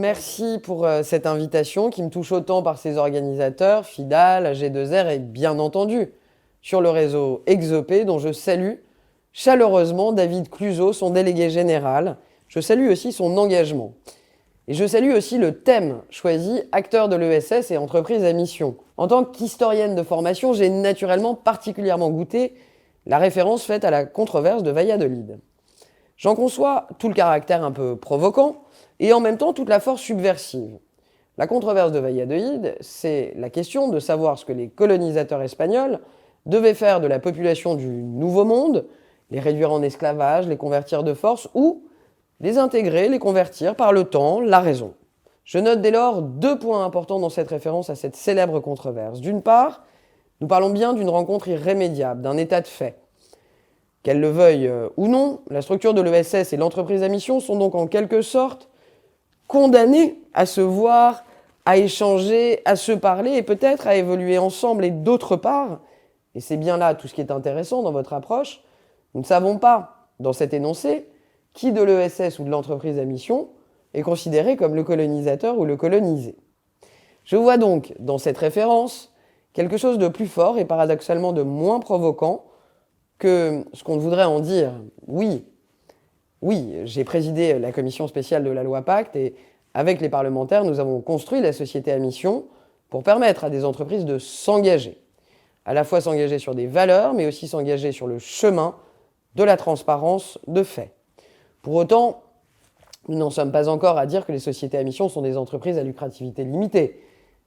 Merci pour cette invitation qui me touche autant par ses organisateurs, FIDAL, AG2R et bien entendu sur le réseau Exopé dont je salue chaleureusement David Cluzot, son délégué général. Je salue aussi son engagement. Et je salue aussi le thème choisi, acteurs de l'ESS et entreprises à mission. En tant qu'historienne de formation, j'ai naturellement particulièrement goûté la référence faite à la controverse de Valladolid. J'en conçois tout le caractère un peu provoquant et en même temps toute la force subversive. La controverse de Valladolid, c'est la question de savoir ce que les colonisateurs espagnols devaient faire de la population du Nouveau Monde, les réduire en esclavage, les convertir de force ou les intégrer, les convertir par le temps, la raison. Je note dès lors deux points importants dans cette référence à cette célèbre controverse. D'une part, nous parlons bien d'une rencontre irrémédiable, d'un état de fait. Qu'elle le veuille ou non, la structure de l'ESS et l'entreprise à mission sont donc en quelque sorte condamnés à se voir, à échanger, à se parler et peut-être à évoluer ensemble. Et d'autre part, et c'est bien là tout ce qui est intéressant dans votre approche, nous ne savons pas, dans cet énoncé, qui de l'ESS ou de l'entreprise à mission est considéré comme le colonisateur ou le colonisé. Je vois donc dans cette référence quelque chose de plus fort et paradoxalement de moins provoquant que ce qu'on voudrait en dire. Oui, j'ai présidé la commission spéciale de la loi Pacte et avec les parlementaires, nous avons construit la société à mission pour permettre à des entreprises de s'engager. À la fois s'engager sur des valeurs, mais aussi s'engager sur le chemin de la transparence de fait. Pour autant, nous n'en sommes pas encore à dire que les sociétés à mission sont des entreprises à lucrativité limitée.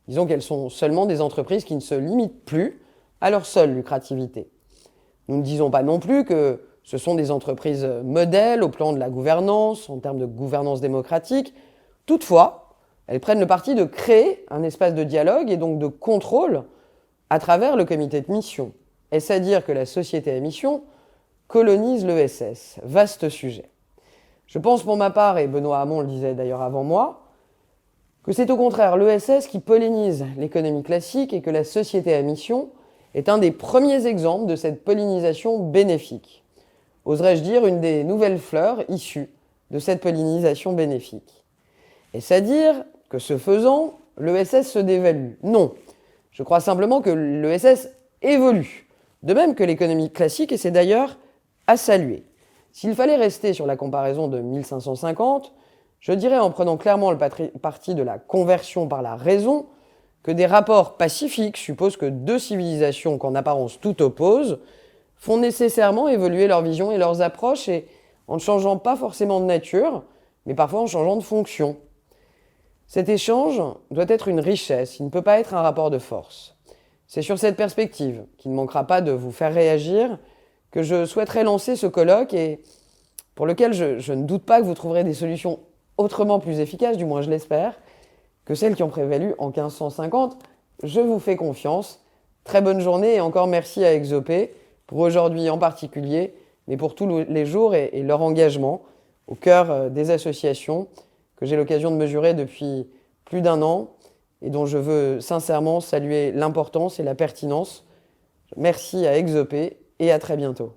Disons qu'elles sont seulement des entreprises qui ne se limitent plus à leur seule lucrativité. Nous ne disons pas non plus que ce sont des entreprises modèles au plan de la gouvernance, en termes de gouvernance démocratique. Toutefois, elles prennent le parti de créer un espace de dialogue et donc de contrôle à travers le comité de mission. Est-ce à dire que la société à mission colonise l'ESS? Vaste sujet. Je pense pour ma part, et Benoît Hamon le disait d'ailleurs avant moi, que c'est au contraire l'ESS qui pollinise l'économie classique et que la société à mission est un des premiers exemples de cette pollinisation bénéfique. Oserais-je dire une des nouvelles fleurs issues de cette pollinisation bénéfique. Est-ce à dire que ce faisant, l'ESS se dévalue? Non. Je crois simplement que l'ESS évolue, de même que l'économie classique, et c'est d'ailleurs à saluer. S'il fallait rester sur la comparaison de 1550, je dirais en prenant clairement le parti de la conversion par la raison que des rapports pacifiques supposent que deux civilisations qu'en apparence tout opposent font nécessairement évoluer leur vision et leurs approches et en ne changeant pas forcément de nature, mais parfois en changeant de fonction. Cet échange doit être une richesse, il ne peut pas être un rapport de force. C'est sur cette perspective, qui ne manquera pas de vous faire réagir, que je souhaiterais lancer ce colloque et pour lequel je ne doute pas que vous trouverez des solutions autrement plus efficaces, du moins je l'espère, que celles qui ont prévalu en 1550. Je vous fais confiance. Très bonne journée et encore merci à Exopé pour aujourd'hui en particulier, mais pour tous les jours et leur engagement au cœur des associations que j'ai l'occasion de mesurer depuis plus d'un an et dont je veux sincèrement saluer l'importance et la pertinence. Merci à Exopé et à très bientôt.